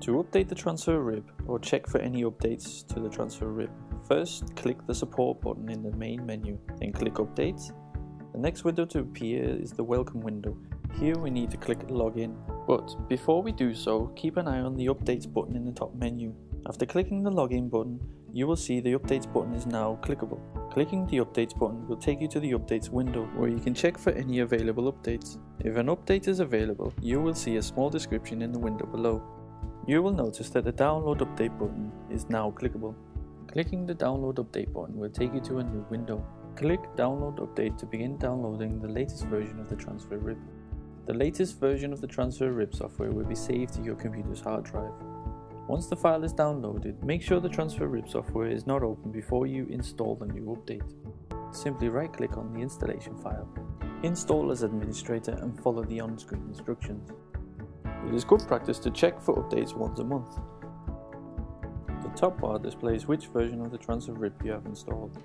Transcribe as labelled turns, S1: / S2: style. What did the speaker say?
S1: To update the TransferRIP or check for any updates to the TransferRIP, first click the support button in the main menu, then click Updates. The next window to appear is the Welcome window. Here we need to click Login. But before we do so, keep an eye on the Updates button in the top menu. After clicking the Login button, you will see the Updates button is now clickable. Clicking the Updates button will take you to the Updates window, where you can check for any available updates. If an update is available, you will see a small description in the window below. You will notice that the Download Update button is now clickable. Clicking the Download Update button will take you to a new window. Click Download Update to begin downloading the latest version of the TransferRIP. The latest version of the TransferRIP software will be saved to your computer's hard drive. Once the file is downloaded, make sure the TransferRIP software is not open before you install the new update. Simply right-click on the installation file, install as administrator and follow the on-screen instructions. It is good practice to check for updates once a month. The top bar displays which version of the TransferRIP you have installed.